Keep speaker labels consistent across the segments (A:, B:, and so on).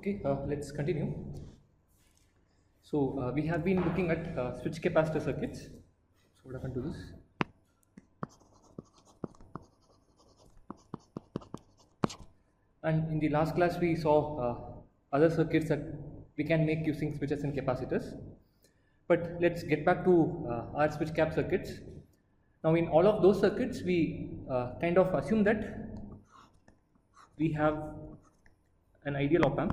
A: Okay, let's continue. So we have been looking at switch capacitor circuits. So what happened to this? And in the last class we saw other circuits that we can make using switches and capacitors. But let's get back to our switch cap circuits. Now in all of those circuits we kind of assume that we have an ideal op amp.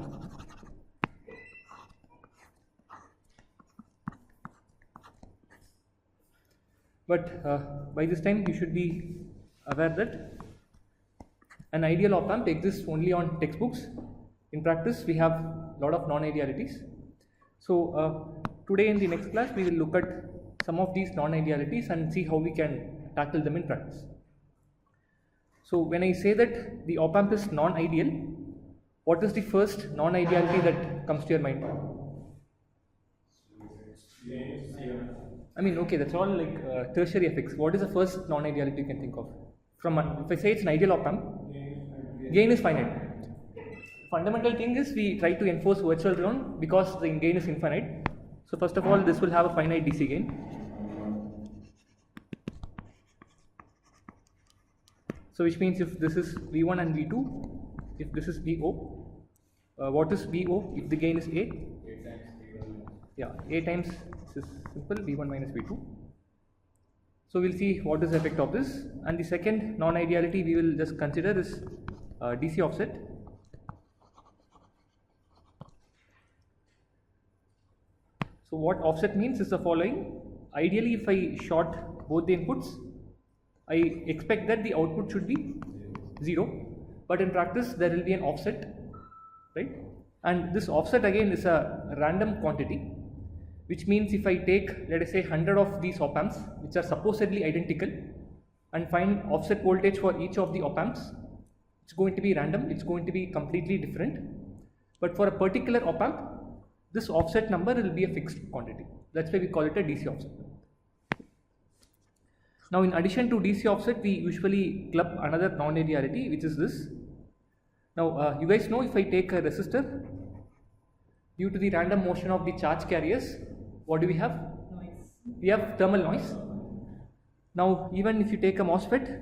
A: But by this time you should be aware that an ideal op amp exists only on textbooks. In practice we have a lot of non-idealities. So today in the next class we will look at some of these non-idealities and see how we can tackle them in practice. So when I say that the op amp is non-ideal, what is the first non-ideality that comes to your mind? I mean, okay, that's all like tertiary effects. What is the first non-ideality you can think of? If I say it's an ideal op amp, gain is finite. Fundamental thing is we try to enforce virtual ground because the gain is infinite. So first of all, this will have a finite DC gain. So which means if this is V1 and V2, if this is VO, what is VO if the gain is A? Yeah, A times, this is simple, V1 minus V2. So we'll see what is the effect of this. And the second non-ideality we will just consider is DC offset. So what offset means is the following. Ideally, if I short both the inputs, I expect that the output should be 0, but in practice there will be an offset, right? And this offset again is a random quantity, which means if I take, let us say, 100 of these op amps which are supposedly identical and find offset voltage for each of the op amps, it's going to be random, it's going to be completely different. But for a particular op amp, this offset number will be a fixed quantity. That's why we call it a DC offset. Now in addition to DC offset, we usually club another non-ideality, which is this. Now you guys know if I take a resistor, due to the random motion of the charge carriers, what do we have? Noise. We have thermal noise. Now even if you take a MOSFET,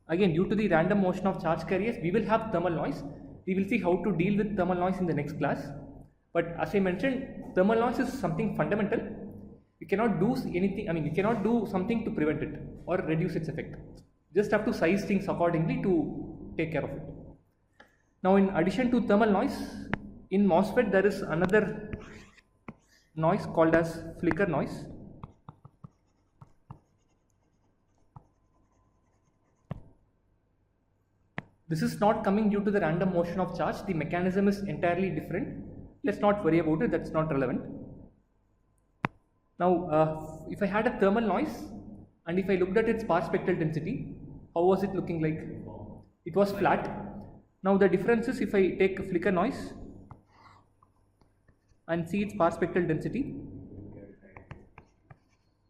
A: again due to the random motion of charge carriers, we will have thermal noise. We will see how to deal with thermal noise in the next class. But as I mentioned, thermal noise is something fundamental. You cannot do anything, you cannot do something to prevent it or reduce its effect. Just have to size things accordingly to take care of it. Now in addition to thermal noise, in MOSFET there is another noise called as flicker noise. This is not coming due to the random motion of charge. The mechanism is entirely different. Let's not worry about it, that's not relevant. Now if I had a thermal noise and if I looked at its sparse spectral density, how was it looking like? It was flat. Now the difference is if I take a flicker noise and see its sparse spectral density,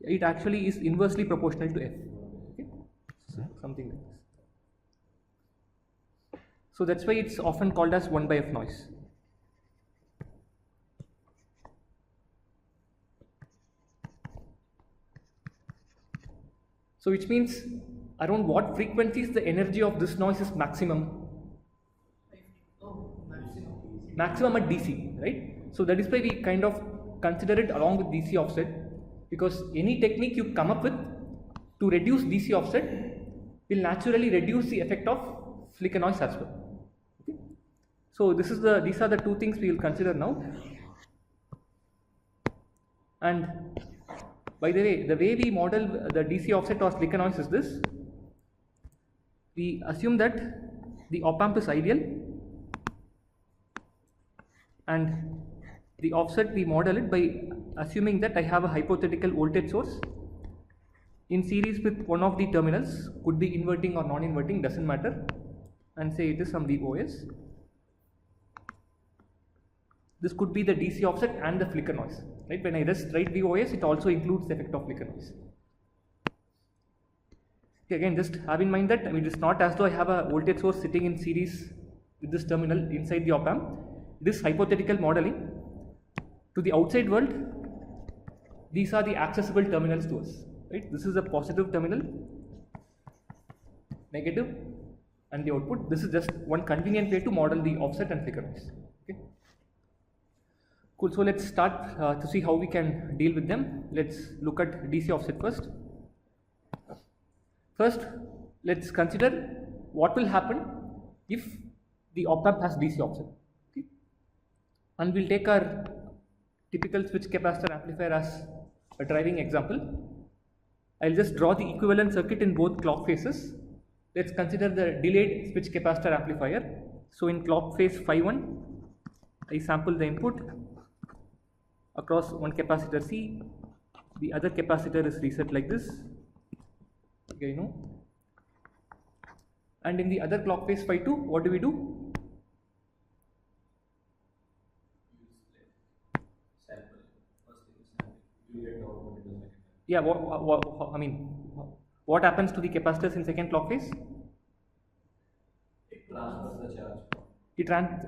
A: it actually is inversely proportional to F. Okay? So something like this. So that's why it's often called as 1 by F noise. So which means around what frequencies the energy of this noise is maximum? Maximum at DC, right? So that is why we kind of consider it along with DC offset, because any technique you come up with to reduce DC offset will naturally reduce the effect of flicker noise as well. Okay? So these are the two things we will consider now. And by the way we model the DC offset or flicker noise is this. We assume that the op amp is ideal and the offset we model it by assuming that I have a hypothetical voltage source in series with one of the terminals, could be inverting or non-inverting, doesn't matter, and say it is some VOS. This could be the DC offset and the flicker noise, right? When I just write VOS, it also includes the effect of flicker noise. Okay, again, just have in mind that it's not as though I have a voltage source sitting in series with this terminal inside the op amp. This hypothetical modeling to the outside world, these are the accessible terminals to us, right? This is a positive terminal, negative, and the output. This is just one convenient way to model the offset and flicker noise. Okay. Cool. So let's start to see how we can deal with them. Let's look at DC offset first. First, let's consider what will happen if the op amp has DC offset. Okay. And we'll take our typical switch capacitor amplifier as a driving example. I'll just draw the equivalent circuit in both clock phases. Let's consider the delayed switch capacitor amplifier. So in clock phase phi 1, I sample the input across one capacitor C, the other capacitor is reset like this, okay, you know. And in the other clock phase phi 2, what do we do? Yeah, what happens to the capacitors in second clock phase?
B: It transfers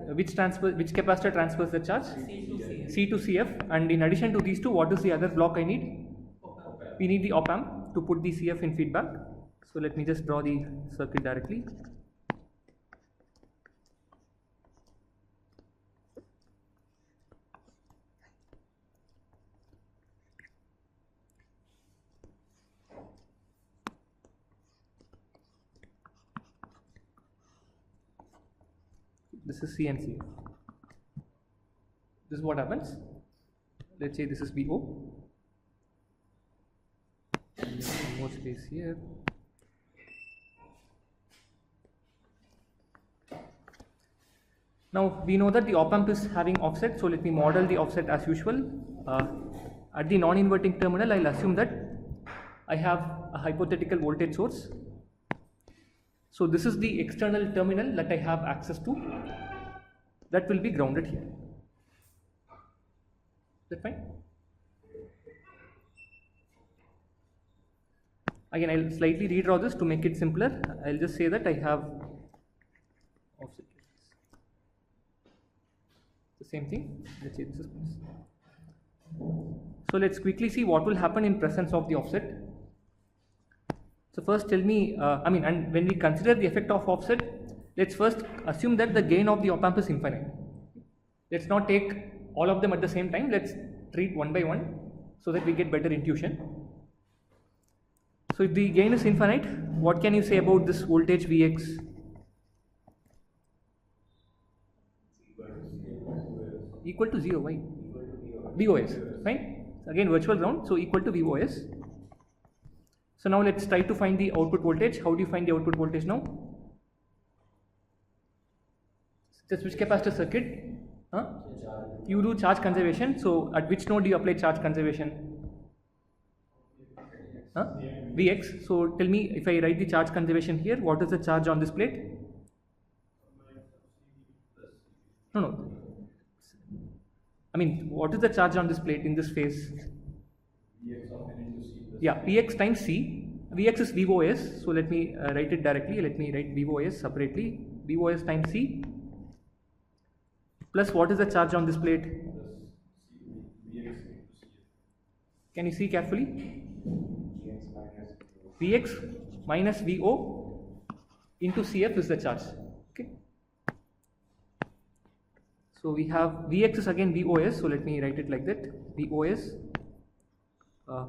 B: the charge.
A: Which capacitor transfers the charge? C to CF. And in addition to these two, what is the other block I need? We need the op amp to put the CF in feedback. So let me just draw the circuit directly. This is C and CF. This is what happens. Let's say this is VO. More space here. Now we know that the op amp is having offset, so let me model the offset as usual. At the non-inverting terminal, I'll assume that I have a hypothetical voltage source. So this is the external terminal that I have access to, that will be grounded here. Is that fine? Again, I'll slightly redraw this to make it simpler. I'll just say that I have offset. The same thing. Let's say this is plus. So let's quickly see what will happen in presence of the offset. So first tell me, and when we consider the effect of offset, let's first assume that the gain of the op amp is infinite. Let's not take all of them at the same time. Let's treat one by one so that we get better intuition. So if the gain is infinite, what can you say about this voltage Vx? Equal to 0, why? VOS, fine? Again, virtual ground, so equal to VOS. So now let's try to find the output voltage. How do you find the output voltage now? The switch capacitor circuit. You do charge conservation. So at which node do you apply charge conservation? Vx. So tell me, if I write the charge conservation here, what is the charge on this plate? No. What is the charge on this plate in this phase? Yeah, Px times C. Vx is VOS. So let me write it directly. Let me write VOS separately. VOS times C. Plus what is the charge on this plate? Can you see carefully? Vx minus VO into CF is the charge. Okay. So we have Vx is again VOS. So let me write it like that. VOS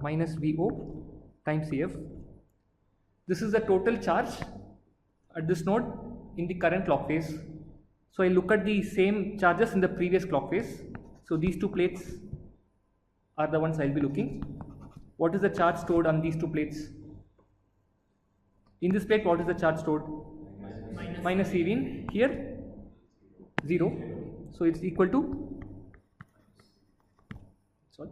A: minus VO times CF. This is the total charge at this node in the current clock phase. So I look at the same charges in the previous clock phase. So these two plates are the ones I'll be looking. What is the charge stored on these two plates? In this plate, what is the charge stored? Minus Cv. Here, 0. So it's equal to. Sorry.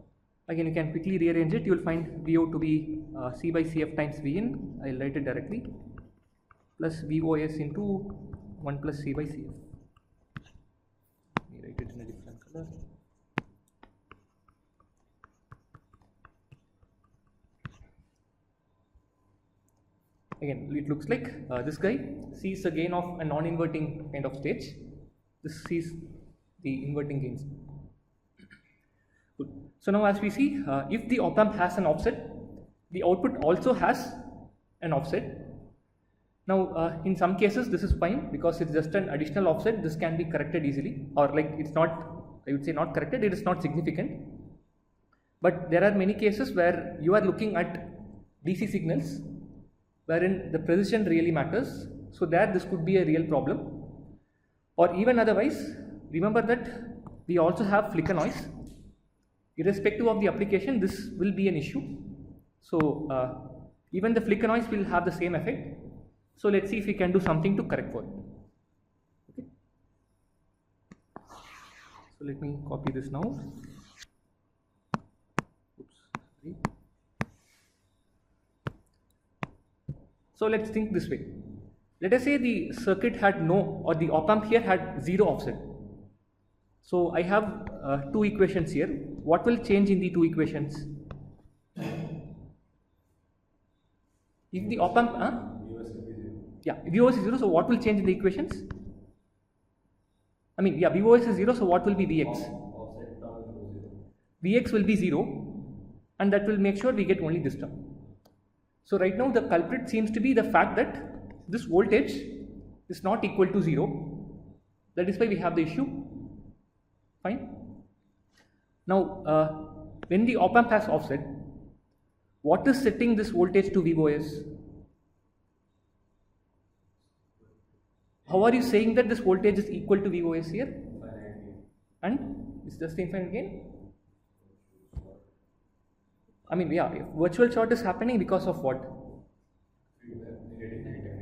A: Again, you can quickly rearrange it. You will find VO to be C by Cf times Vin. I'll write it directly. Plus VOS into 1 plus C by Cf. Let me write it in a different color. Again, it looks like this guy sees a gain of a non-inverting kind of stage. This is the inverting gains. Good. So now as we see, if the op amp has an offset, the output also has an offset. Now in some cases this is fine because it's just an additional offset. This can be corrected easily, or like it's not, I would say not corrected, it is not significant. But there are many cases where you are looking at DC signals wherein the precision really matters. So there this could be a real problem. Or even otherwise, remember that we also have flicker noise. Irrespective of the application, this will be an issue. So even the flicker noise will have the same effect. So let's see if we can do something to correct for it. Okay. So let me copy this now. Oops. So let's think this way. Let us say the circuit had no, or the op amp here had zero offset. So I have two equations here. What will change in the two equations? If the op amp, yeah, VOS is 0, so what will change in the equations? I mean, yeah, VOS is 0, so what will be Vx? Vx will be 0, and that will make sure we get only this term. So right now the culprit seems to be the fact that this voltage is not equal to 0. That is why we have the issue. Fine. Now, when the op amp has offset, what is setting this voltage to VOS? How are you saying that this voltage is equal to VOS here? And it's just the infinite gain? I mean, yeah, virtual short is happening because of what?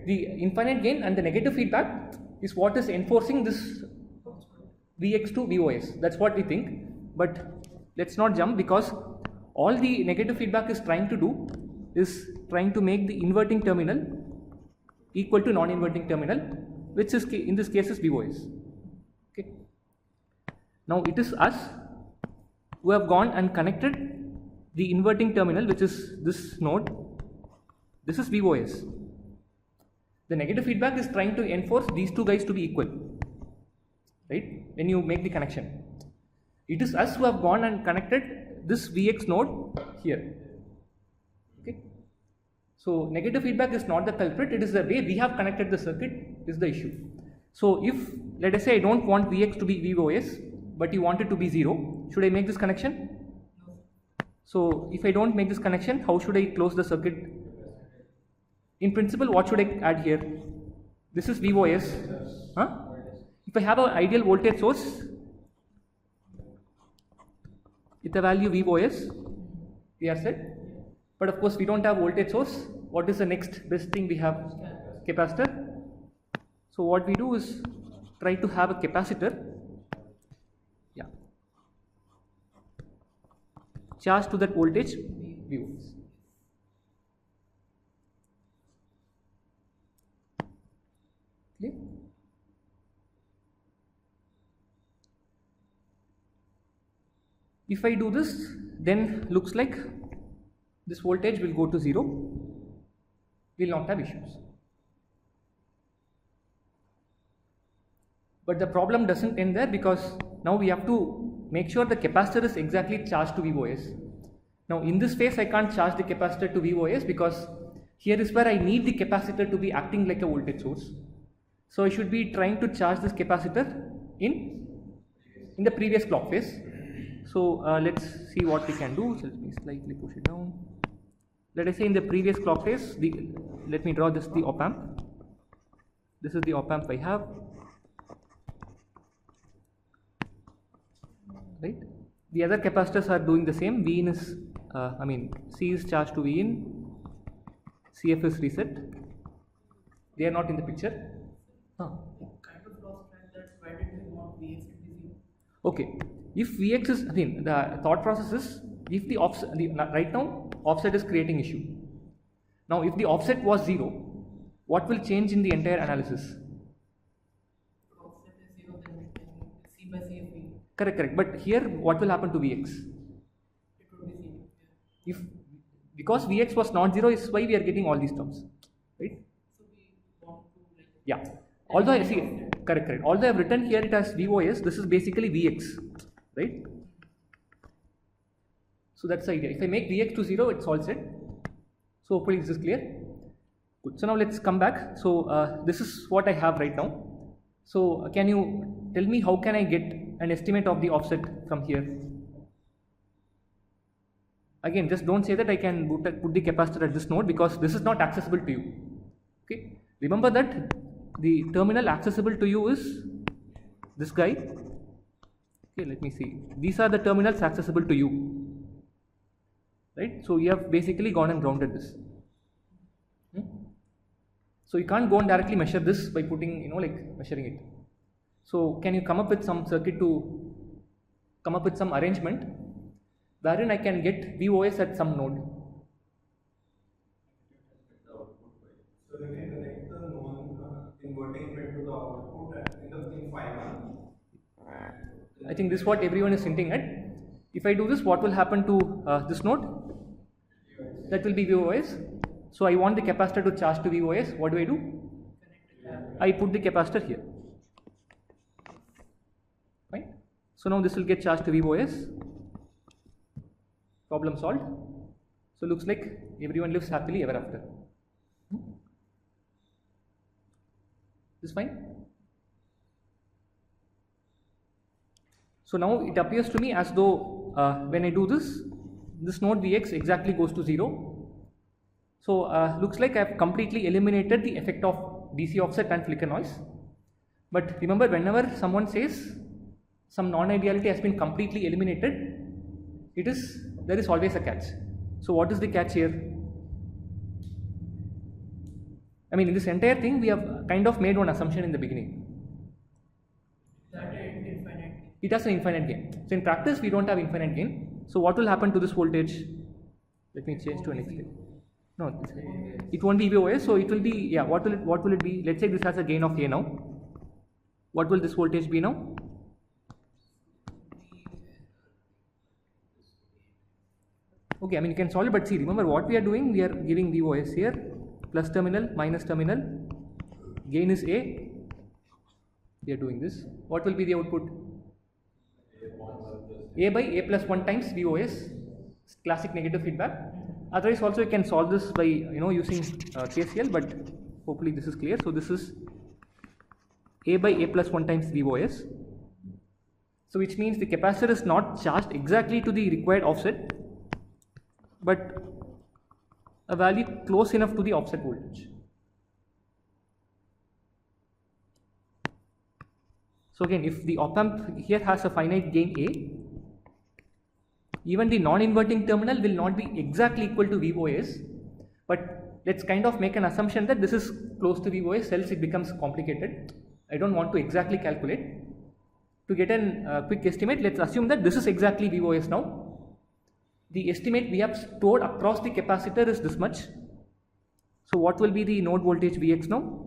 A: The infinite gain and the negative feedback is what is enforcing this Vx to VOS. That's what we think. But let's not jump, because all the negative feedback is trying to do is trying to make the inverting terminal equal to non-inverting terminal, which is in this case is VOS. Okay. Now it is us who have gone and connected the inverting terminal, which is this node. This is VOS. The negative feedback is trying to enforce these two guys to be equal, right? When you make the connection, it is us who have gone and connected this Vx node here. Okay. So negative feedback is not the culprit, it is the way we have connected the circuit is the issue. So if, let us say, I don't want Vx to be VOS, but you want it to be 0, should I make this connection? So if I don't make this connection, how should I close the circuit? In principle, what should I add here? This is VOS. Huh? If I have an ideal voltage source with the value VOS, we are set. But of course, we don't have voltage source. What is the next best thing we have? Capacitor. So what we do is try to have a capacitor, yeah, charged to that voltage VOS. Okay. If I do this, then looks like this voltage will go to 0, we will not have issues. But the problem doesn't end there, because now we have to make sure the capacitor is exactly charged to VOS. Now in this phase I can't charge the capacitor to VOS, because here is where I need the capacitor to be acting like a voltage source. So I should be trying to charge this capacitor in the previous clock phase. So let's see what we can do. So let me slightly push it down. Let us say in the previous clock phase, let me draw this, the op amp. This is the op amp I have. Right? The other capacitors are doing the same. V in is, C is charged to V in, CF is reset. They are not in the picture.
B: Kind of lost track that why did we want Vx to be 0?
A: Okay. If Vx is, the thought process is, if the offset, right now offset is creating issue. Now if the offset was 0, what will change in the entire analysis?
B: Offset is 0, then C by CFV.
A: Correct. But here what will happen to Vx?
B: It would be 0.
A: If, because Vx was not 0 is why we are getting all these terms, right?
B: So we want to
A: Yeah. Although I see, Correct, correct. Although I have written here it as VOS, this is basically Vx, right? So that's the idea. If I make Vx to 0, it solves it. So hopefully this is clear. Good. So now let's come back. So this is what I have right now. So can you tell me how can I get an estimate of the offset from here? Again, just don't say that I can put the capacitor at this node, because this is not accessible to you. Okay. Remember that the terminal accessible to you is this guy. Okay, let me see. These are the terminals accessible to you. Right? So you have basically gone and grounded this. So you can't go and directly measure this by putting, like measuring it. So can you come up with some circuit to come up with some arrangement wherein I can get VOS at some node?
C: So you can connect the non-inverting bit to the output and end up in phi 1.
A: I think this is what everyone is hinting at. If I do this, what will happen to this node? That will be VOS. So I want the capacitor to charge to VOS. What do? I put the capacitor here. Right? So now this will get charged to VOS. Problem solved. So looks like everyone lives happily ever after. This is fine. So now it appears to me as though when I do this node Vx exactly goes to 0. So looks like I have completely eliminated the effect of DC offset and flicker noise. But remember, whenever someone says some non-ideality has been completely eliminated, there is always a catch. So what is the catch here? I mean, in this entire thing, we have kind of made one assumption in the beginning.
B: That is infinite.
A: It has an infinite gain. So in practice, we don't have infinite gain. So what will happen to this voltage? Let me change to an extent. No, it won't be VOS. So it will be, yeah, what will it be? Let's say this has a gain of A now. What will this voltage be now? Okay, I mean you can solve it, but see, remember what we are doing, we are giving VOS here, plus terminal, minus terminal, gain is A, we are doing this. What will be the output? A by A plus 1 times VOS, classic negative feedback. Otherwise also you can solve this by using KCL, but hopefully this is clear. So this is A by A plus 1 times VOS. So which means the capacitor is not charged exactly to the required offset, but a value close enough to the offset voltage. So again, if the op amp here has a finite gain A, even the non-inverting terminal will not be exactly equal to VOS, but let's kind of make an assumption that this is close to VOS, else it becomes complicated. I don't want to exactly calculate. To get a quick estimate, let's assume that this is exactly VOS now. The estimate we have stored across the capacitor is this much. So what will be the node voltage Vx now?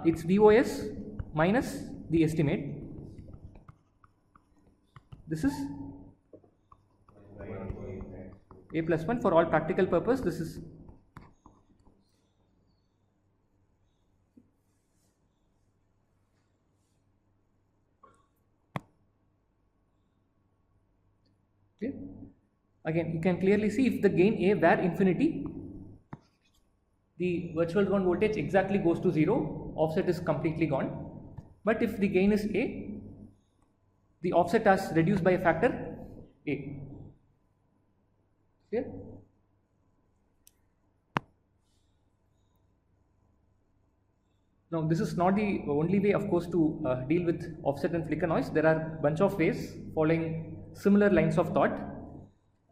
A: It's VOS minus the estimate. This is A plus 1 for all practical purpose. This is clear. Again, you can clearly see if the gain A were infinity, the virtual ground voltage exactly goes to 0, offset is completely gone. But if the gain is A, the offset has reduced by a factor A. Clear? Now this is not the only way, of course, to deal with offset and flicker noise. There are a bunch of ways following similar lines of thought.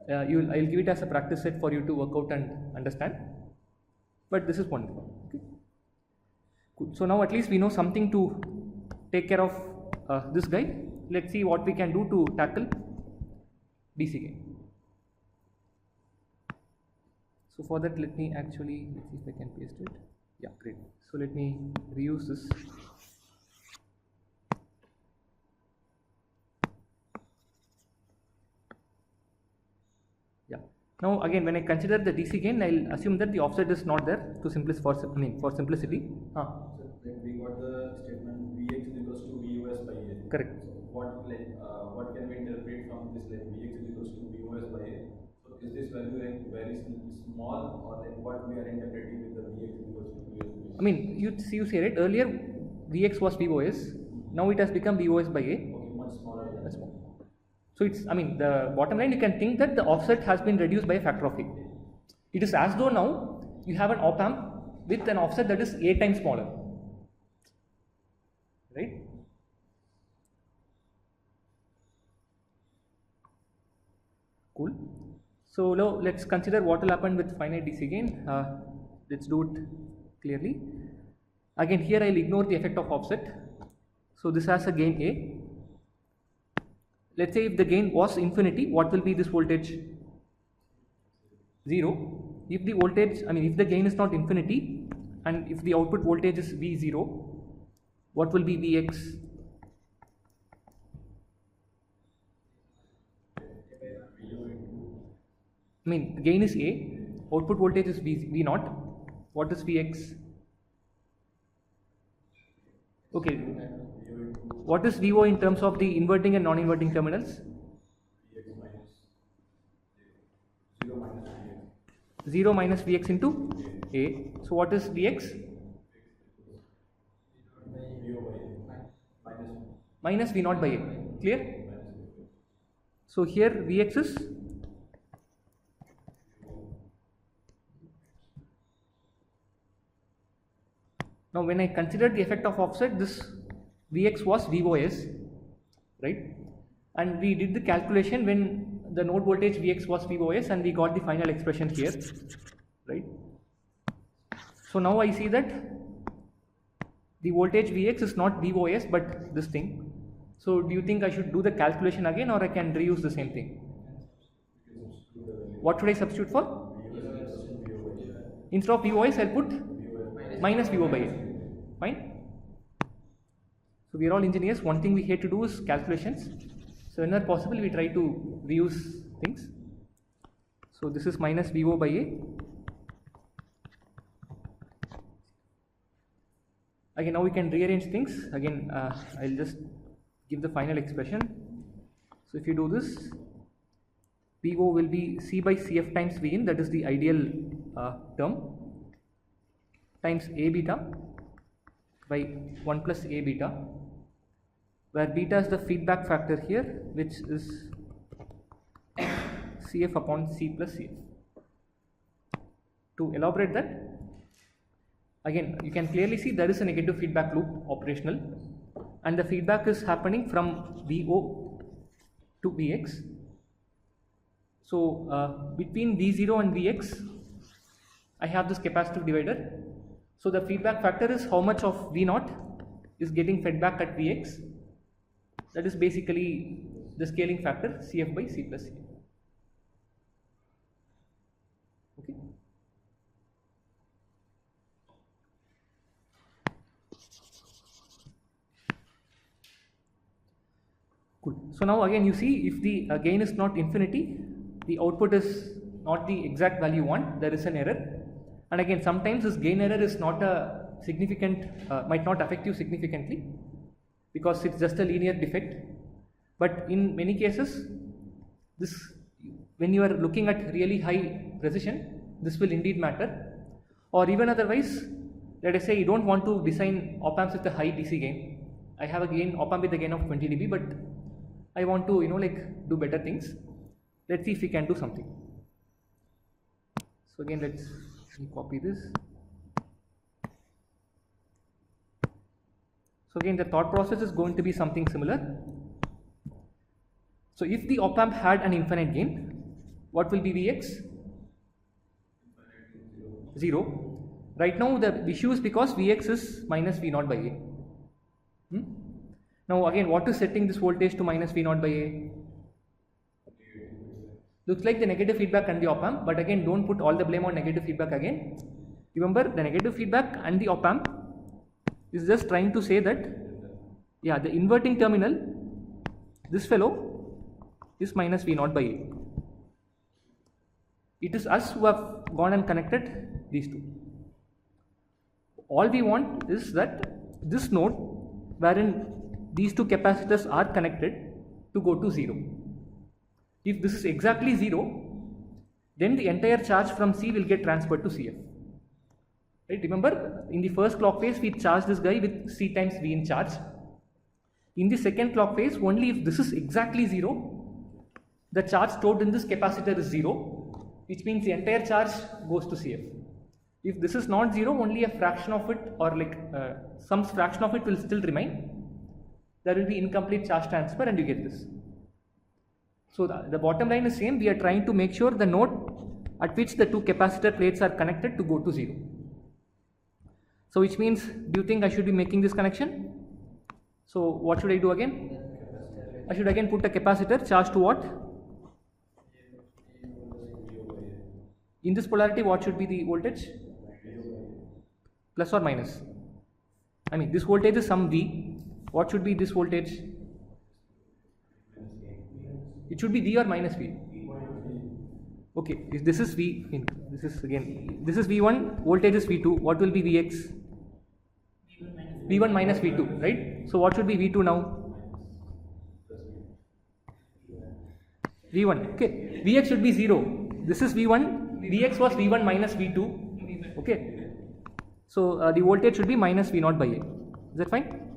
A: I'll give it as a practice set for you to work out and understand. But this is one. Okay. Good. So now at least we know something to take care of this guy. Let's see what we can do to tackle DC gain. So for that, let's see if I can paste it. Yeah, great. So let me reuse this. Yeah. Now again, when I consider the DC gain, I'll assume that the offset is not there to for simplicity.
D: So like we got the statement Vx is equals to Vos by A.
A: Correct.
D: So what can we interpret from this, like Vx is equals to Vos by A? So is this value like very small, or like what we are interpreting with the Vx is equals to Vos by A?
A: You see right, earlier Vx was Vos, now it has become Vos by A.
D: Okay, much smaller than
A: That's small. So it's, the bottom line, you can think that the offset has been reduced by a factor of A. It is as though now you have an op amp with an offset that is A times smaller, right? Cool. So now let's consider what will happen with finite DC gain. Let's do it clearly. Again, here I'll ignore the effect of offset. So this has a gain A. Let's say if the gain was infinity, what will be this voltage? 0. If the voltage, if the gain is not infinity and if the output voltage is V0, what will be Vx? Gain is A, output voltage is V0. What is Vx? Okay. What is VO in terms of the inverting and non-inverting terminals?
D: Vx minus 0 minus Vx.
A: 0 minus Vx into A. So what is Vx?
D: Vo by A minus
A: Minus V0 by A. Clear?
D: minus Vo.
A: So here Vx is now when I considered the effect of offset, this Vx was Vos, right? And we did the calculation when the node voltage Vx was Vos and we got the final expression here, right? So now I see that the voltage Vx is not Vos but this thing. So do you think I should do the calculation again or I can reuse the same thing? What should I substitute for? Instead of Vos, I'll put minus Vo by A. Fine? So we are all engineers. One thing we hate to do is calculations. So whenever possible, we try to reuse things. So this is minus Vo by A. Again, now we can rearrange things. Again, I'll just give the final expression. So if you do this, Vo will be C by Cf times V in, that is the ideal term, times A beta by 1 plus A beta, where beta is the feedback factor here, which is Cf upon C plus Cf. To elaborate that, again you can clearly see there is a negative feedback loop operational and the feedback is happening from Vo to Vx. So between V0 and Vx, I have this capacitive divider. So the feedback factor is how much of V0 is getting fed back at Vx. That is basically the scaling factor Cf by C plus Cf. Okay. Cool. So now again you see if the gain is not infinity, the output is not the exact value you want, there is an error. And again sometimes this gain error is not a significant, might not affect you significantly because it's just a linear defect. But in many cases, this, when you are looking at really high precision, this will indeed matter. Or even otherwise, let us say you don't want to design op amps with a high DC gain. I have a gain op amp with a gain of 20 dB, but I want to do better things. Let's see if we can do something. So again, let's copy this. So again, the thought process is going to be something similar. So if the op amp had an infinite gain, what will be Vx? 0. Right now the issue is because Vx is minus V0 by A. Now again, what is setting this voltage to minus V0 by A? Looks like the negative feedback and the op amp, but again don't put all the blame on negative feedback again. Remember, the negative feedback and the op amp is just trying to say that, yeah, the inverting terminal, this fellow is minus V0 by A. It is us who have gone and connected these two. All we want is that this node wherein these two capacitors are connected to go to 0. If this is exactly 0, then the entire charge from C will get transferred to CF. Right? Remember, in the first clock phase we charge this guy with C times V in charge. In the second clock phase, only if this is exactly 0, the charge stored in this capacitor is 0, which means the entire charge goes to CF. If this is not 0, only a fraction of it, or like some fraction of it will still remain. There will be incomplete charge transfer and you get this. So the bottom line is same. We are trying to make sure the node at which the two capacitor plates are connected to go to 0. So which means, do you think I should be making this connection? So what should I do again? I should again put a capacitor charged to what? In this polarity, what should be the voltage? Plus or minus? I mean, this voltage is some V. What should be this voltage? It should be V or minus V. Okay, if this is V, this is again, this is V1, voltage is V2. What will be Vx? V1 minus V2, right? So what should be V2 now? V1, okay. Vx should be 0. This is V1, Vx was V1 minus V2, okay. So the voltage should be minus V0 by A. Is that fine?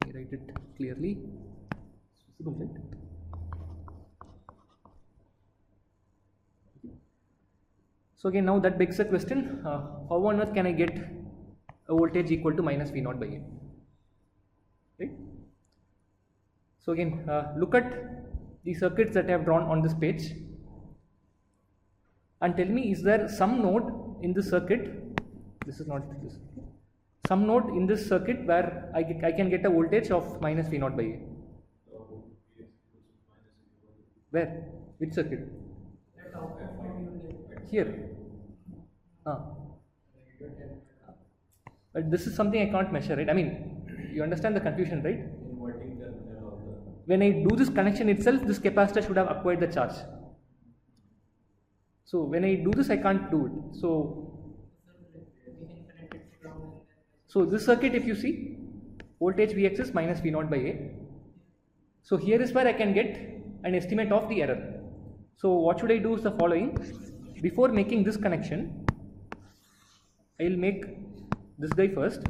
A: Let me write it clearly. Right? So again, now that begs the question, how on earth can I get a voltage equal to minus V0 by A? Right? So again, look at the circuits that I have drawn on this page and tell me, is there some node in this circuit, this is not this, some node in this circuit where I can get a voltage of minus V0 by A? Where? Which circuit? Here. But this is something I can't measure, right? I mean, you understand the confusion, right? When I do this connection itself, this capacitor should have acquired the charge. So when I do this, I can't do it. So this circuit, if you see, voltage Vx is minus V0 by A. So here is where I can get an estimate of the error. So what should I do is the following. Before making this connection, I will make this guy first.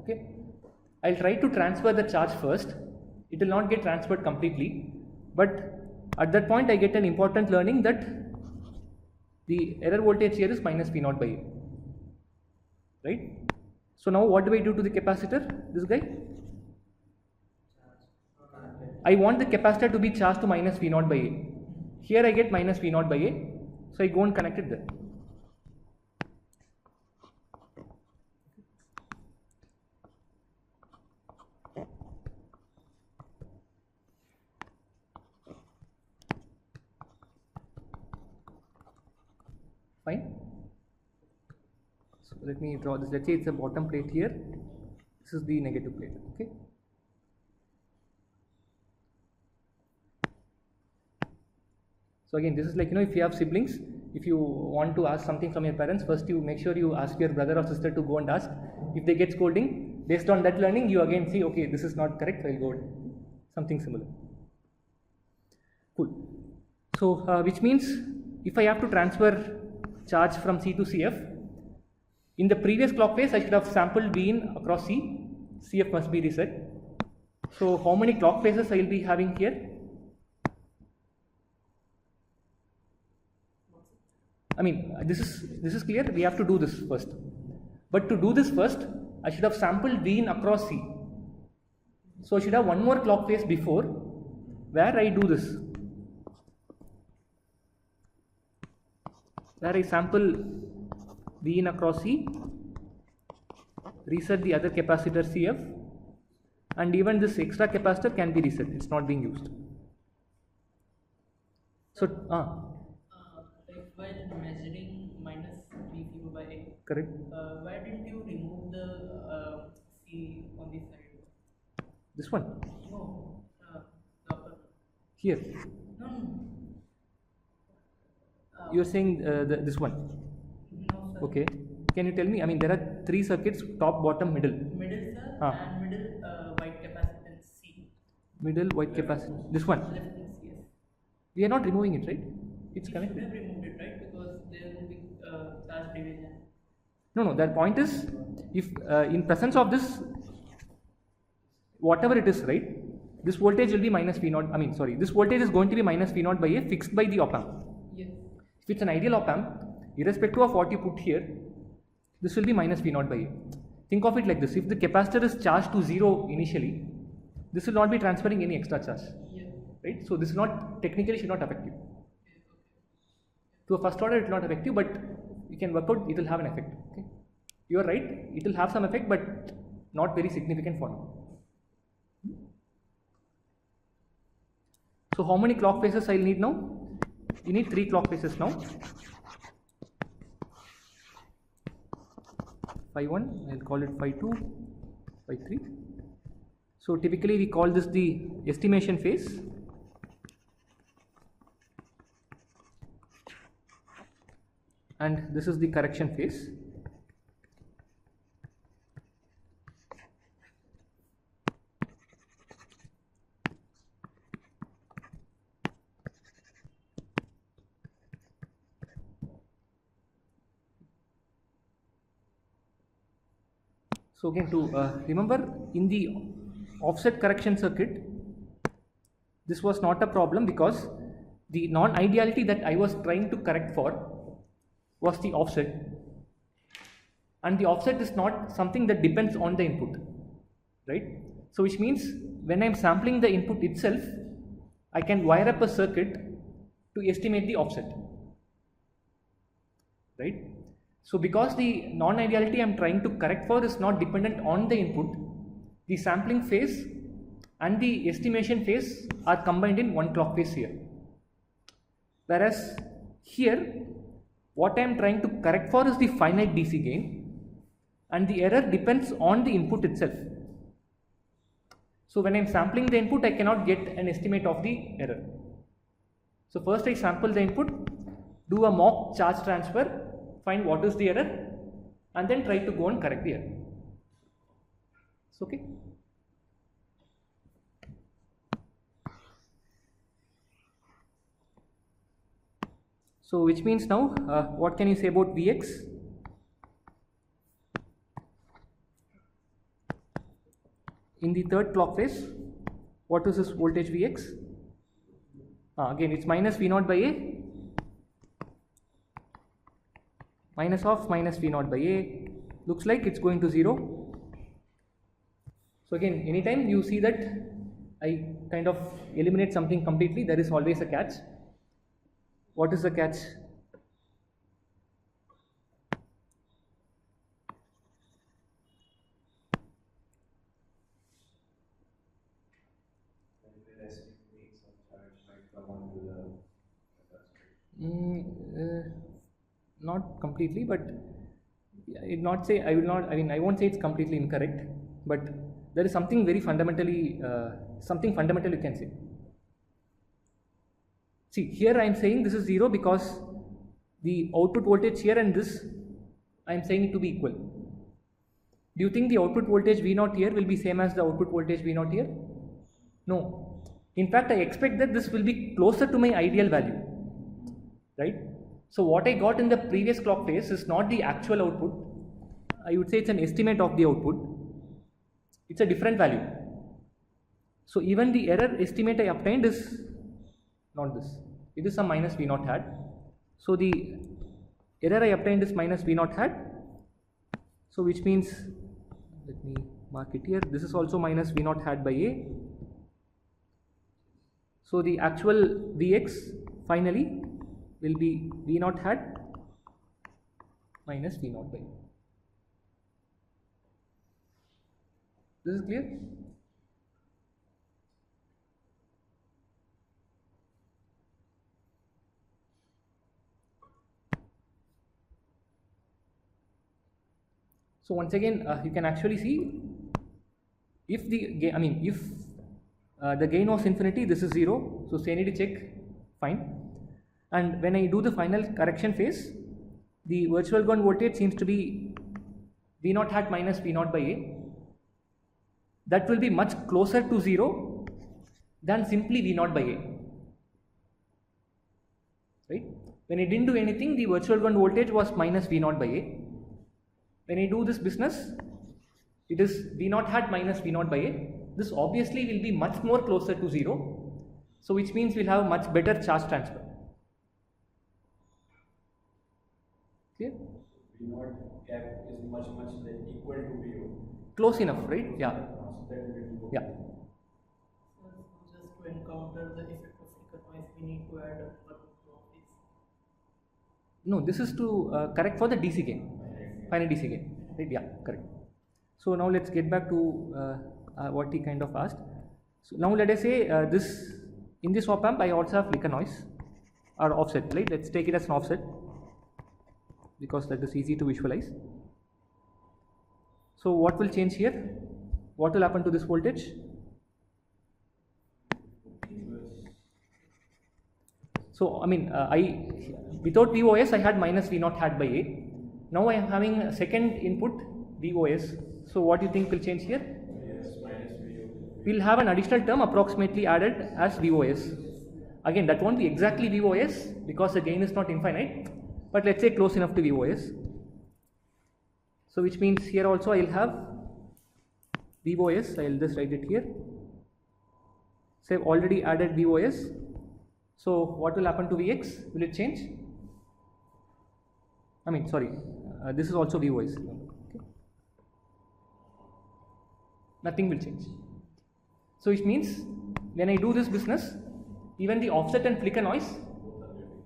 A: Okay. I'll try to transfer the charge first. It will not get transferred completely, but at that point I get an important learning that the error voltage here is minus V0 by A. Right? So now what do I do to the capacitor? This guy? I want the capacitor to be charged to minus V0 by A. Here I get minus V0 by A. So I go and connect it there. Fine. So let me draw this. Let's say it's a bottom plate here. This is the negative plate. Okay. So again, this is like, if you have siblings, if you want to ask something from your parents, first you make sure you ask your brother or sister to go and ask. If they get scolding, based on that learning, you again see, okay, this is not correct, I'll go something similar. Cool. So which means if I have to transfer charge from C to CF, in the previous clock phase I should have sampled V in across C, CF must be reset. So how many clock phases I will be having here? I mean, this is clear. We have to do this first. But to do this first, I should have sampled V in across C. So I should have one more clock phase before where I do this. Where I sample V in across C, reset the other capacitor CF, and even this extra capacitor can be reset. It's not being used. So,
B: like while measuring minus V0 by A,
A: correct.
B: why didn't you remove the C on the side.
A: This one
B: No, the upper.
A: here.
B: No, no.
A: You're saying this one.
B: No, sir.
A: Okay. Can you tell me? I mean, there are three circuits: top, bottom, middle.
B: Middle, sir,
A: Ah.
B: and middle white capacitance C.
A: Middle white capacitance. This one.
B: Left is yes.
A: We are not removing it, right? It's
B: We should
A: connected.
B: have removed it, right? Because there will be charge division.
A: No, no. That point is, if in presence of this, whatever it is, right? This voltage will be minus V naught. I mean, sorry. This voltage is going to be minus V naught by A, fixed by the op amp.
B: Yes.
A: If it's an ideal op amp, irrespective of what you put here, this will be minus V naught by A. Think of it like this: if the capacitor is charged to 0 initially, this will not be transferring any extra charge,
B: Yes.
A: right? So this is not technically should not affect you. To a first order, it will not affect you, but you can work out it will have an effect. Okay, you are right; it will have some effect, but not very significant for now. So how many clock phases I'll need now? You need 3 clock phases now. Phi 1, I'll call it phi 2, phi 3. So typically we call this the estimation phase. And this is the correction phase. So again, to remember, in the offset correction circuit, this was not a problem because the non-ideality that I was trying to correct for was the offset, and the offset is not something that depends on the input, right? So which means when I am sampling the input itself, I can wire up a circuit to estimate the offset, right? So because the non-ideality I am trying to correct for is not dependent on the input, the sampling phase and the estimation phase are combined in one clock phase here. Whereas here, what I am trying to correct for is the finite DC gain, and the error depends on the input itself. So when I am sampling the input, I cannot get an estimate of the error. So first I sample the input, do a mock charge transfer, find what is the error, and then try to go and correct the error. It's okay. So which means now, what can you say about Vx? In the third clock phase, what is this voltage Vx? Again, it's minus V naught by A, minus of minus V naught by A, looks like it's going to 0. So again, anytime you see that I kind of eliminate something completely, there is always a catch. What is the catch? Not completely, but I would not say, I won't say it's completely incorrect, but there is something very fundamentally, something fundamental you can say. See, here I am saying this is 0 because the output voltage here and this, I am saying it to be equal. Do you think the output voltage V0 here will be same as the output voltage V0 here? No. In fact, I expect that this will be closer to my ideal value, right? So what I got in the previous clock phase is not the actual output. I would say it's an estimate of the output. It's a different value. So even the error estimate I obtained is not this. It is some minus V0 hat. So the error I obtained is minus V0 hat. So which means, let me mark it here. This is also minus V0 hat by A. So the actual Vx finally will be V0 hat minus V0 by A. This is clear? So once again, you can actually see If the the gain was infinity, this is 0, so sanity check, fine. And when I do the final correction phase, the virtual ground voltage seems to be V0 hat minus V0 by A. That will be much closer to 0 than simply V0 by A. Right? When I didn't do anything, the virtual ground voltage was minus V0 by A. When I do this business, it is V0 hat minus V0 by A. This obviously will be much more closer to 0. So which means we'll have much better charge transfer. Clear?
D: V0 cap is much like equal to V0.
A: Close enough, right? Yeah.
D: So that will be
A: Yeah.
B: So just to encounter the effect of flicker noise, we need to add one of these.
A: No, this is to correct for the DC gain, finite DC gain. Right? Yeah, correct. So now let's get back to what he kind of asked. So now let us say in this op amp I also have flicker noise or offset, right? Let's take it as an offset because that is easy to visualize. So what will change here? What will happen to this voltage? So without VOS I had minus V0 hat by A. Now I am having a second input VOS. So what do you think will change here? We will have an additional term approximately added as VOS. Again, that won't be exactly VOS because the gain is not infinite, but let's say close enough to VOS. So which means here also I will have VOS. I will just write it here. So I have already added VOS. So what will happen to Vx? Will it change? This is also VOS. Okay. Nothing will change. So which means when I do this business, even the offset and flicker noise,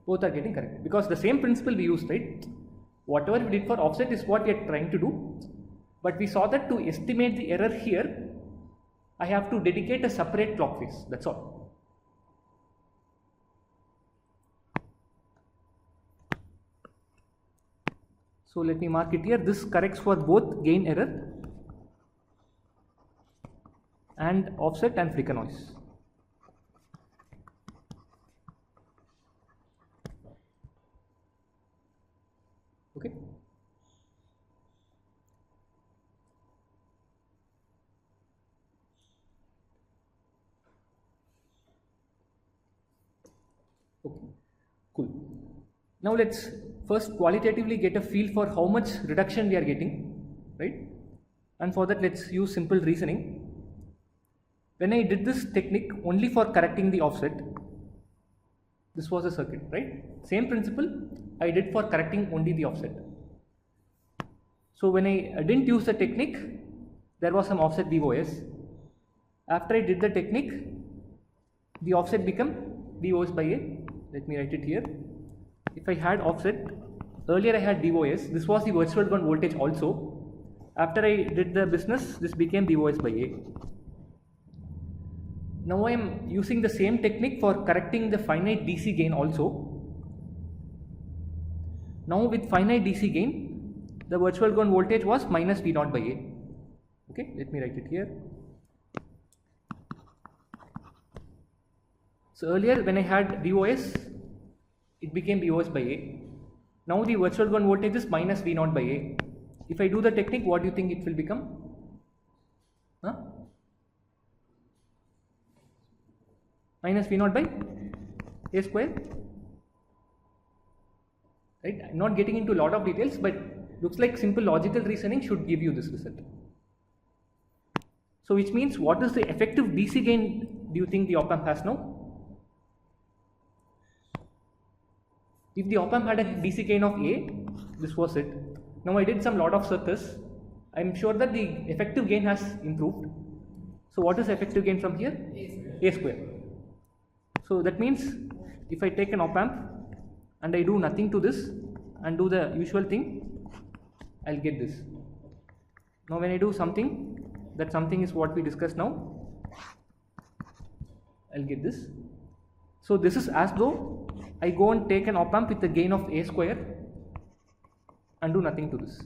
A: both are getting correct because the same principle we used, right? Whatever we did for offset is what we are trying to do, but we saw that to estimate the error here, I have to dedicate a separate clock phase. That's all. So let me mark it here. This corrects for both gain error and offset and flicker noise. Okay. Okay, cool. Now let's first qualitatively get a feel for how much reduction we are getting, right? And for that let's use simple reasoning. When I did this technique only for correcting the offset, this was a circuit, right? Same principle I did for correcting only the offset. So when I didn't use the technique, there was some offset VOS. After I did the technique, the offset became VOS by A. Let me write it here. If I had offset, earlier I had VOS. This was the virtual ground voltage also. After I did the business, this became VOS by A. Now I am using the same technique for correcting the finite DC gain also. Now with finite DC gain, the virtual ground voltage was minus V0 by A. Okay, let me write it here. So earlier when I had VOS, it became VOS by A. Now the virtual ground voltage is minus V0 by A. If I do the technique, what do you think it will become? Minus V0 by A square. Right? I'm not getting into a lot of details, but looks like simple logical reasoning should give you this result. So which means what is the effective DC gain do you think the op amp has now? If the op amp had a DC gain of A, this was it. Now I did some lot of circles. I'm sure that the effective gain has improved. So what is the effective gain from here? A square. So that means if I take an op amp and I do nothing to this and do the usual thing, I'll get this. Now when I do something, that something is what we discussed now, I'll get this. So this is as though I go and take an op amp with a gain of A square and do nothing to this,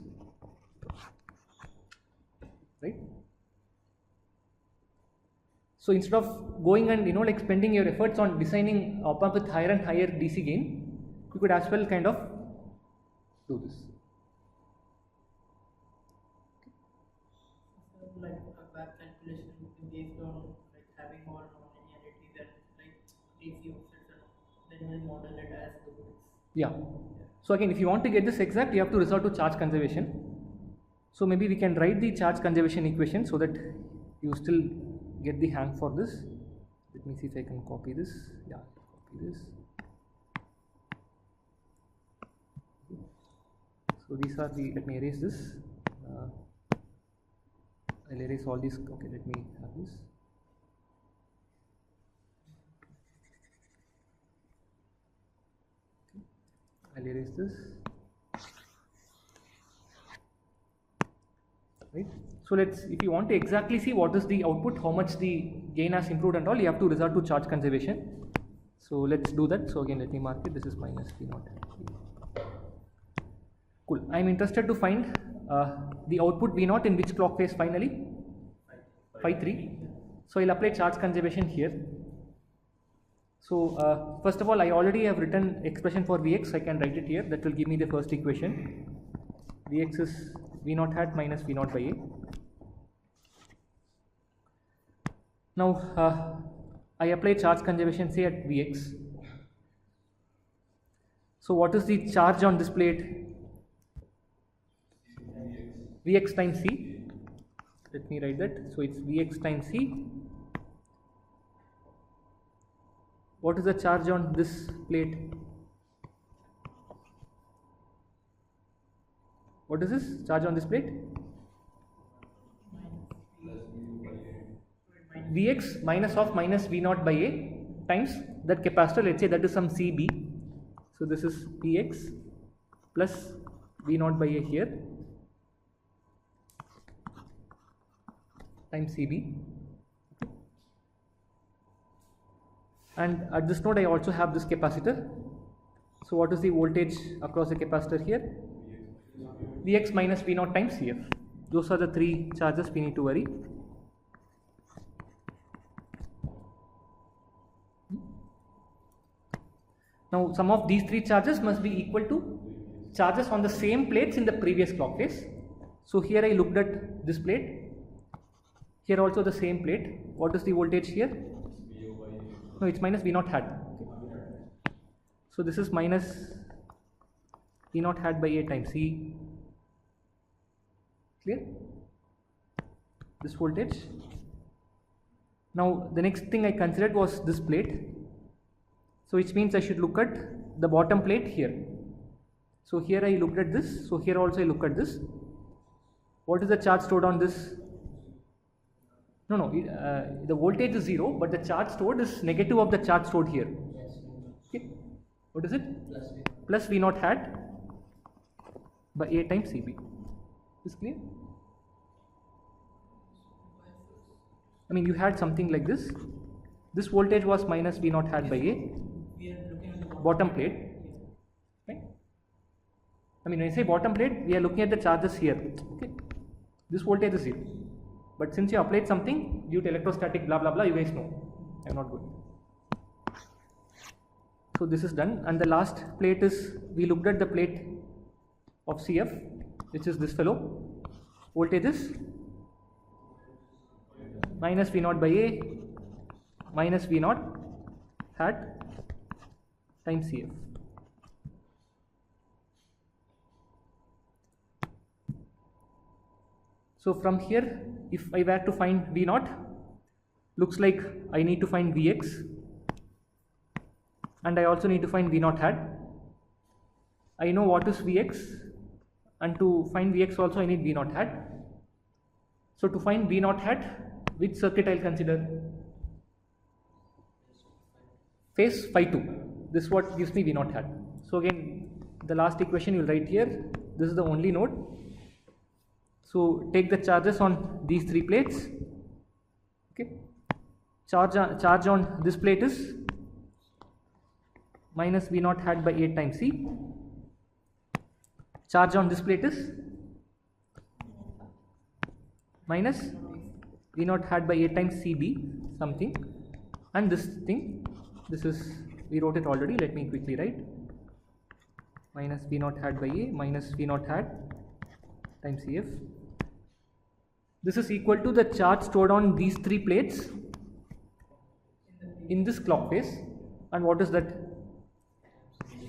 A: right? So instead of going and like spending your efforts on designing op-amp with higher and higher DC gain, you could as well kind of do this.
B: So like a back calculation based on like having all non-linearities and like DC offsets, and then we'll model it as the goods.
A: Yeah. So again, if you want to get this exact, you have to resort to charge conservation. So maybe we can write the charge conservation equation so that you still get the hang for this. Let me see if I can copy this. Yeah, copy this. So these are the, let me erase this. I'll erase all these. Okay, let me have this. I'll erase this. Right. So let's, if you want to exactly see what is the output, how much the gain has improved and all, you have to resort to charge conservation. So let's do that. So again, let me mark it. This is minus V0. Cool. I'm interested to find the output V0 in which clock phase finally? Phi 3. So I'll apply charge conservation here. So first of all, I already have written expression for Vx. I can write it here. That will give me the first equation. Vx is V0 hat minus V0 by A. Now I apply charge conservation, say at Vx. So what is the charge on this plate? Vx times C. Let me write that. So it's Vx times C. What is the charge on this plate? What is this charge on this plate? Vx minus of minus V0 by A times that capacitor, let's say that is some CB. So this is Px plus V0 by A here times CB. And at this node I also have this capacitor. So what is the voltage across the capacitor here? Vx minus V0 times Cf. Those are the three charges we need to worry. Now sum of these three charges must be equal to charges on the same plates in the previous clock phase. So here I looked at this plate. Here also the same plate. What is the voltage here? No, it's minus V0 hat. Okay. So this is minus V0 hat by A times C. Clear? This voltage. Now the next thing I considered was this plate. So which means I should look at the bottom plate here. So here I looked at this. So here also I look at this. What is the charge stored on this? No, the voltage is 0, but the charge stored is negative of the charge stored here. Okay. What is it? Plus V0 hat by A times CB. Is clear? I mean, you had something like this. This voltage was minus V0 hat by A.
B: We are looking at the
A: Bottom plate. Right? I mean, when I say bottom plate, we are looking at the charges here. Okay. This voltage is 0. But since you applied something due to electrostatic blah blah blah, you guys know. I am not going. So this is done, and the last plate is, we looked at the plate of Cf, which is this fellow. Voltage is minus V0 by A minus V0 hat times Cf. So from here, if I were to find V0, looks like I need to find Vx, and I also need to find V0 hat. I know what is Vx, and to find Vx also I need V0 hat. So to find V0 hat, which circuit I'll consider? Phase phi 2. This is what gives me V0 hat. So again, the last equation you'll write here. This is the only node. So take the charges on these three plates. Okay. Charge on this plate is minus V0 hat by A times C. Charge on this plate is minus V0 hat by A times CB. something, and this thing, this is, we wrote it already, let me quickly write, minus V naught hat by A minus V naught hat times Cf. This is equal to the charge stored on these three plates in this clock phase. And what is that?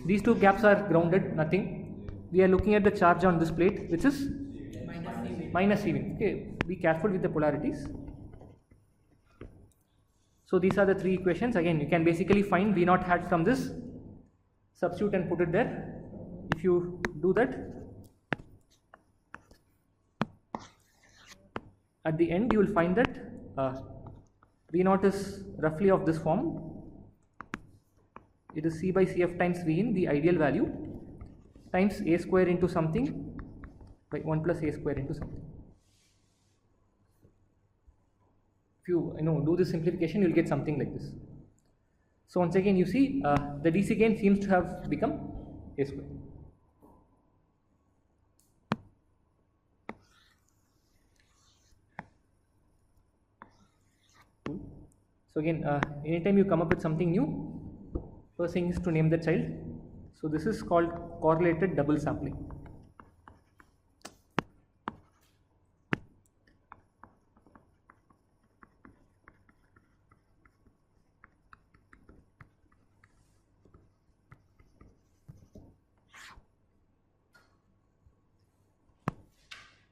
A: These two gaps are grounded, nothing. We are looking at the charge on this plate, which is minus Cv. Okay, be careful with the polarities. So these are the three equations. Again, you can basically find V naught hat from this, substitute and put it there. If you do that, at the end you will find that V naught is roughly of this form. It is C by Cf times V in, the ideal value, times A square into something by 1 plus A square into something. If you do this simplification, you will get something like this. So once again, you see the DC gain seems to have become A square. Cool. So again, anytime you come up with something new, first thing is to name the child. So this is called correlated double sampling.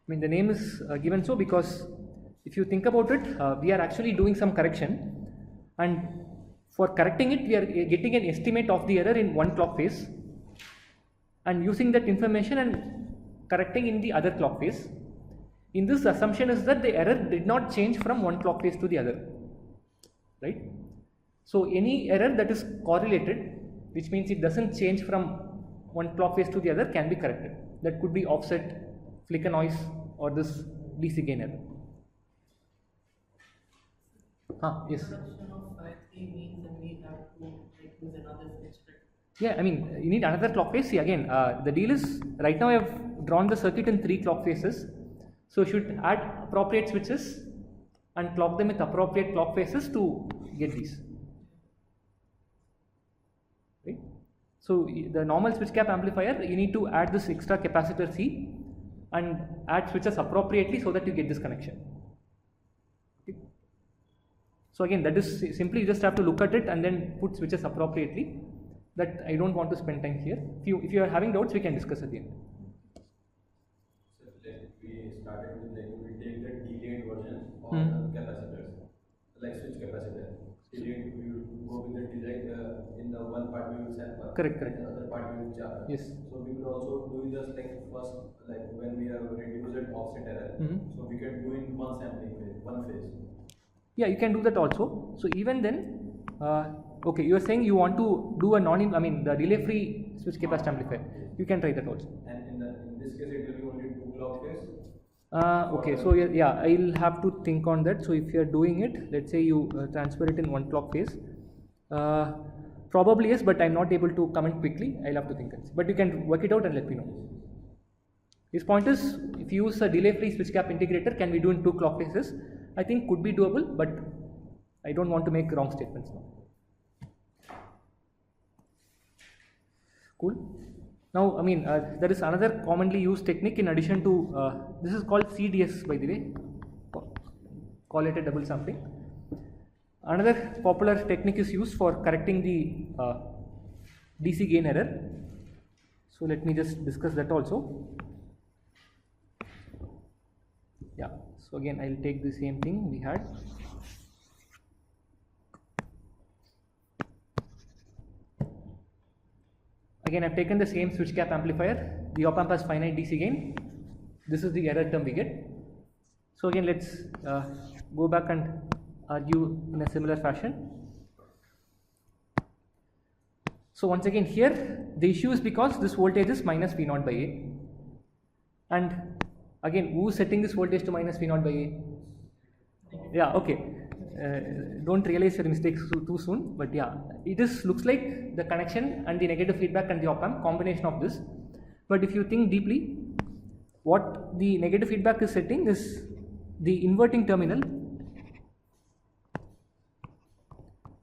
A: I mean, the name is given so because if you think about it, we are actually doing some correction, and for correcting it, we are getting an estimate of the error in one clock phase and using that information and correcting in the other clock phase. In this, assumption is that the error did not change from one clock phase to the other, right? So any error that is correlated, which means it doesn't change from one clock phase to the other, can be corrected. That could be offset, flicker noise, or this DC gain error. Yes.
B: Introduction of 5-3 means that we have to use another switch, right?
A: Yeah, I mean, you need another clock phase. See, again, the deal is, right now I have drawn the circuit in 3 clock phases. So you should add appropriate switches and clock them with appropriate clock phases to get these. Right? So the normal switch cap amplifier, you need to add this extra capacitor C and add switches appropriately so that you get this connection. Okay. So again, that is simply, you just have to look at it and then put switches appropriately. That I don't want to spend time here. If you are having doubts, we can discuss at the end.
D: So we started with we take the delayed version of the capacitors, like switch capacitor. Delayed, we will go with the delay in the one part we will sample.
A: Correct.
D: And the other part we will charge.
A: Yes.
D: So we will also do just like first, like when we have reduced offset error. So we can do in one sampling phase, one phase.
A: Yeah, you can do that also. So even then, okay, you are saying you want to do a the delay-free switch capacitor amplifier. You can try that also.
D: And in this case, it will be only 2 clock phase.
A: Okay, so yeah, I'll have to think on that. So if you are doing it, let's say you transfer it in 1 clock phase, probably yes, but I'm not able to comment quickly. I'll have to think. But you can work it out and let me know. His point is, if you use a delay-free switch cap integrator, can we do in 2 clock phases? I think could be doable, but I don't want to make wrong statements now. Cool. Now, there is another commonly used technique in addition to, this is called CDS, by the way, correlated double sampling. Another popular technique is used for correcting the DC gain error. So let me just discuss that also. Yeah, so again I'll take the same thing we had. Again, I've taken the same switch cap amplifier. The op amp has finite DC gain. This is the error term we get. So again, let's go back and argue in a similar fashion. So once again here, the issue is because this voltage is minus V naught by A. And again, who is setting this voltage to minus V naught by A? Yeah, okay. Don't realize your mistakes too soon, but yeah, it is looks like the connection and the negative feedback and the op amp, combination of this. But if you think deeply, what the negative feedback is setting is the inverting terminal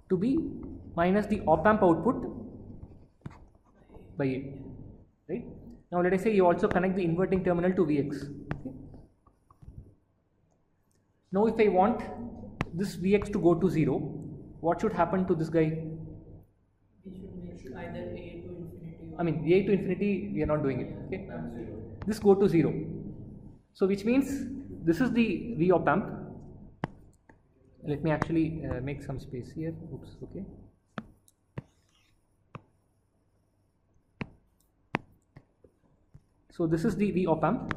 A: to be minus the op amp output by A, right? Now let us say you also connect the inverting terminal to Vx. Okay. Now if I want this Vx to go to 0, what should happen to this guy?
B: We should make either A to infinity or
A: I mean A to infinity, we are not doing it. Okay. This go to 0. So which means this is the V op amp. Let me actually make some space here. Oops. Okay. So this is the V op amp.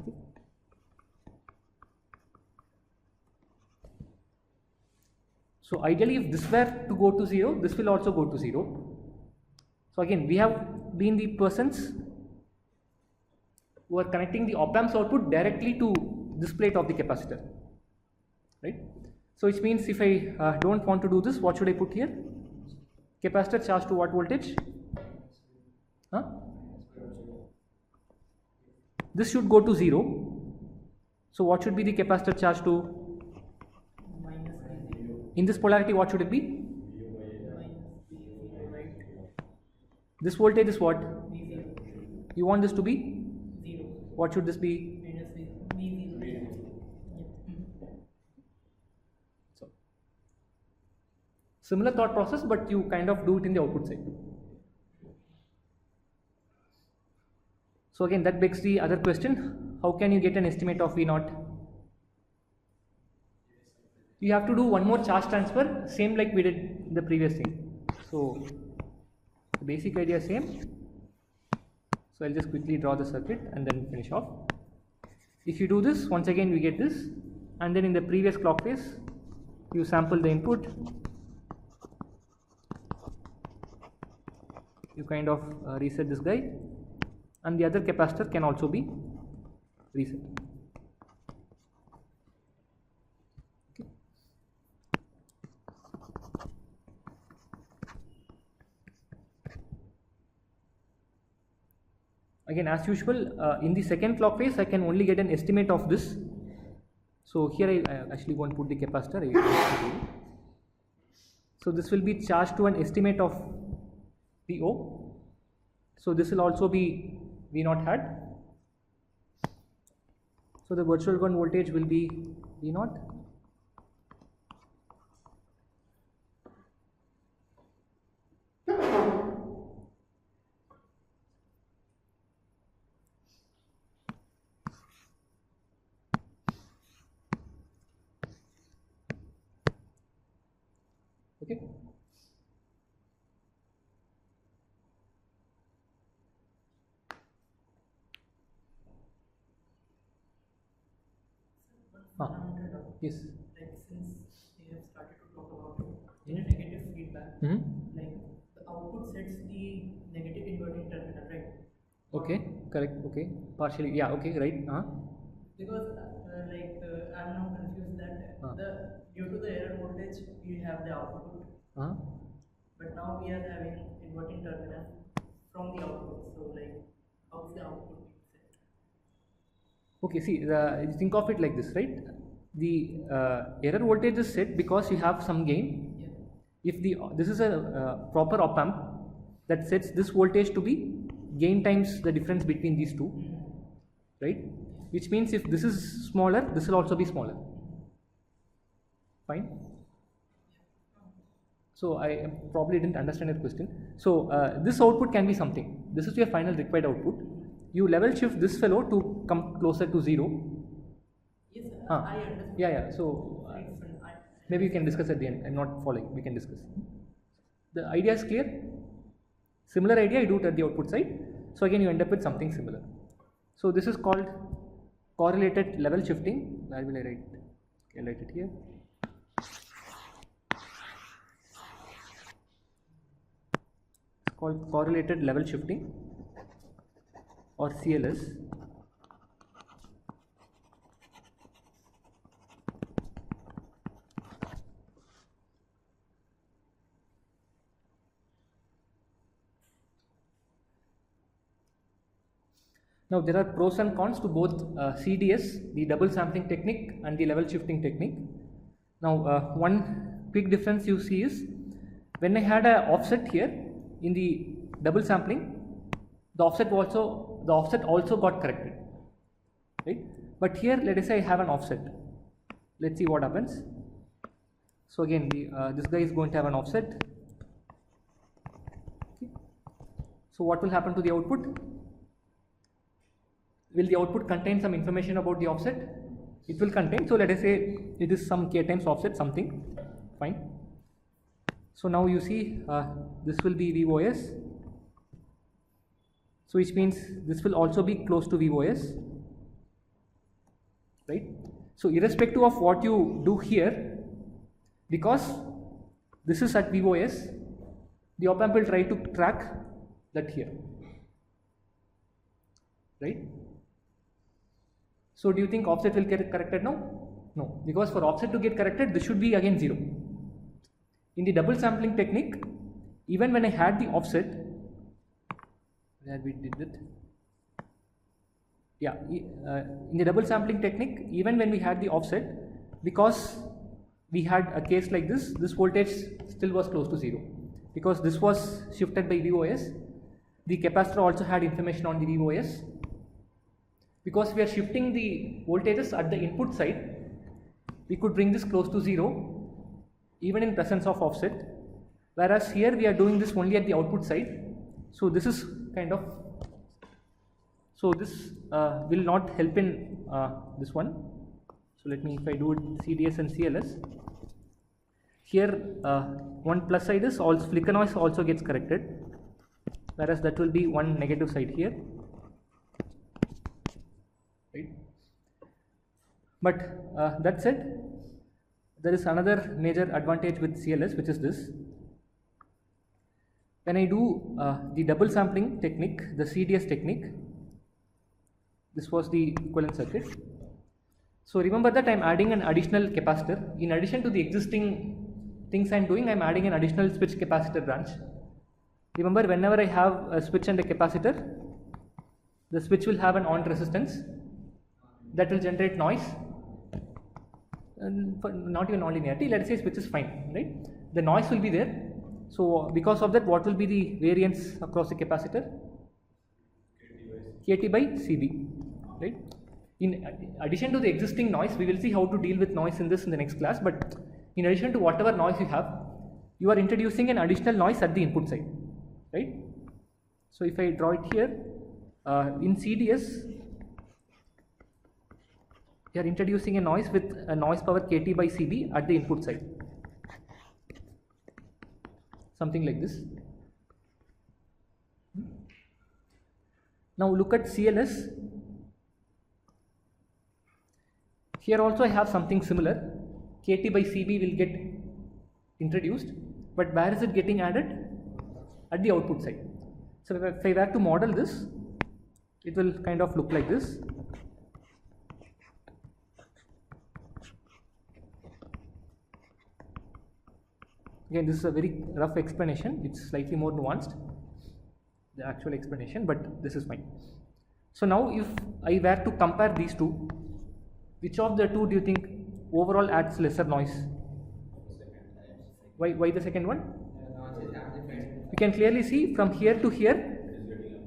A: Okay. So ideally, if this were to go to 0, this will also go to 0. So again, we have been the persons who are connecting the op amp's output directly to this plate of the capacitor, right? So which means if I don't want to do this, what should I put here? Capacitor charged to what voltage? Huh? This should go to 0. So what should be the capacitor charged to?
B: minus V0.
A: In this polarity, what should it be?
B: Minus V0, right?
A: This voltage is what?
B: V0.
A: You want this to be?
B: 0.
A: What should this be?
B: Minus V0. Yeah.
A: So, similar thought process, but you kind of do it in the output side. So again, that begs the other question: how can you get an estimate of V0? You have to do one more charge transfer, same like we did in the previous thing. So the basic idea is same. So I'll just quickly draw the circuit and then finish off. If you do this, once again we get this, and then in the previous clock phase, you sample the input, you kind of reset this guy, and the other capacitor can also be reset. Okay. Again, as usual, in the second clock phase, I can only get an estimate of this. So here I actually won't put the capacitor. So this will be charged to an estimate of VO. So this will also be V0 hat. So the virtual ground voltage will be V0. Okay. Yes.
B: Like since we have started to talk about in a negative feedback, like the output sets the negative inverting terminal, right?
A: Okay. Correct. Okay. Partially. Yeah. Okay. Right.
B: Because I'm now confused that due to the error voltage we have the output, but now we are having inverting terminal from the output. So like, how is the output being set?
A: Okay. See, think of it like this, right? The error voltage is set because you have some gain.
B: Yeah.
A: If this is a proper op amp that sets this voltage to be gain times the difference between these two, right? Which means if this is smaller, this will also be smaller. Fine. So I probably didn't understand your question. So this output can be something. This is your final required output. You level shift this fellow to come closer to 0.
B: Yes, sir. I understand.
A: Yeah. So maybe you can discuss at the end. I'm not following. We can discuss. The idea is clear. Similar idea, you do it at the output side. So again, you end up with something similar. So this is called correlated level shifting. Where will I write? Okay, I'll write it here. It's called correlated level shifting, or CLS. Now there are pros and cons to both CDS, the double sampling technique, and the level shifting technique. Now one quick difference you see is when I had an offset here in the double sampling, the offset also got corrected, right? But here let us say I have an offset. Let's see what happens. So again, this guy is going to have an offset. Okay. So what will happen to the output? Will the output contain some information about the offset? It will contain. So let us say it is some k times offset something. Fine. So now you see this will be VOS. So which means this will also be close to VOS, right? So irrespective of what you do here, because this is at VOS, the op amp will try to track that here, right? So do you think offset will get corrected now? No, because for offset to get corrected, this should be again 0. In the double sampling technique, even when I had the offset, where we did it, yeah, in the double sampling technique, even when we had the offset, because we had a case like this voltage still was close to 0, because this was shifted by VOS. The capacitor also had information on the VOS. Because we are shifting the voltages at the input side, we could bring this close to 0 even in presence of offset, whereas here we are doing this only at the output side. So this is kind of, so this will not help in this one. So let me, if I do it CDS and CLS, here one plus side is also flicker noise also gets corrected, whereas that will be one negative side here, right? But that said, there is another major advantage with CLS, which is this. When I do the double sampling technique, the CDS technique, this was the equivalent circuit. So remember that I am adding an additional capacitor. In addition to the existing things I am doing, I am adding an additional switch capacitor branch. Remember, whenever I have a switch and a capacitor, the switch will have an on resistance that will generate noise. Not even non-linearity, let us say switch is fine, right? The noise will be there. So because of that, what will be the variance across the capacitor? KT by CB, right? In addition to the existing noise, we will see how to deal with noise in this in the next class, but in addition to whatever noise you have, you are introducing an additional noise at the input side, right? So if I draw it here, in CDS, you are introducing a noise with a noise power KT by CB at the input side. Something like this. Now look at CLS. Here also I have something similar. KT by CB will get introduced, but where is it getting added? At the output side. So if I were to model this, it will kind of look like this. Again, this is a very rough explanation. It's slightly more nuanced, the actual explanation, but this is fine. So now if I were to compare these two, which of the two do you think overall adds lesser noise? Why the second one? You can clearly see from here to here,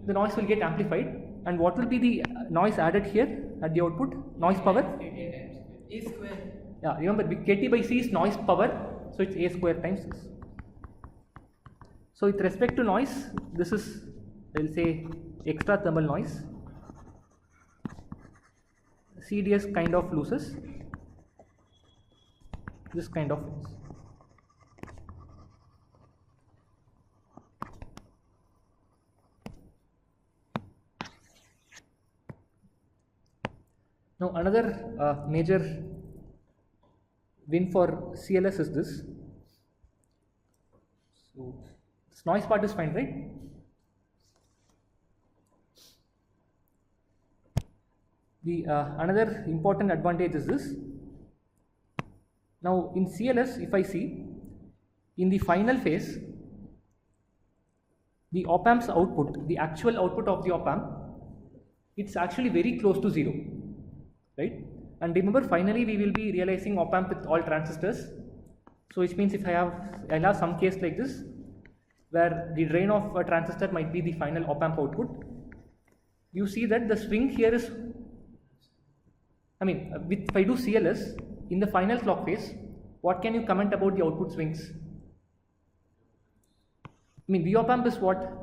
A: the noise will get amplified. And what will be the noise added here at the output? Noise power?
B: A square.
A: Yeah, remember KT by C is noise power. So it's A square times this. So with respect to noise, this is, I will say, extra thermal noise. CDS kind of loses. This kind of wins. Now another major win for CLS is this. So this noise part is fine, right? The another important advantage is this. Now in CLS, if I see in the final phase, the op amp's output, the actual output of the op amp it's actually very close to 0, right? And remember, finally we will be realizing op amp with all transistors. So which means if I'll have some case like this, where the drain of a transistor might be the final op amp output. You see that the swing here is, if I do CLS, in the final clock phase, what can you comment about the output swings? V op amp is what?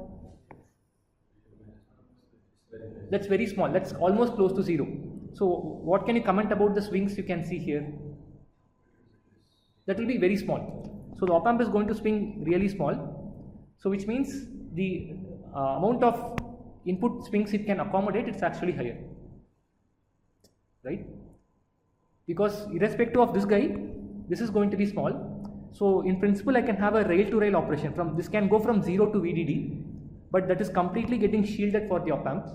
A: That's very small, that's almost close to 0. So what can you comment about the swings you can see here? That will be very small. So the op amp is going to swing really small. So which means the amount of input swings it can accommodate, it's actually higher, right? Because irrespective of this guy, this is going to be small. So in principle I can have a rail to rail operation. This can go from 0 to VDD, but that is completely getting shielded for the op amp,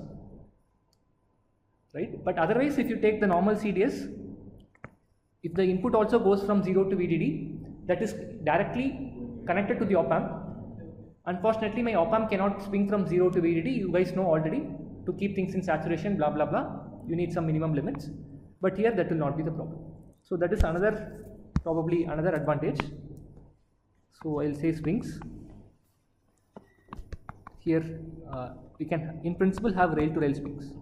A: right? But otherwise, if you take the normal CDS, if the input also goes from 0 to VDD, that is directly connected to the op amp. Unfortunately, my op amp cannot swing from 0 to VDD. You guys know already, to keep things in saturation, blah blah blah, you need some minimum limits. But here that will not be the problem. So that is probably another advantage. So I'll say swings. Here we can in principle have rail to rail swings.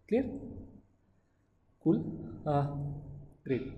A: Clear? Cool. Great.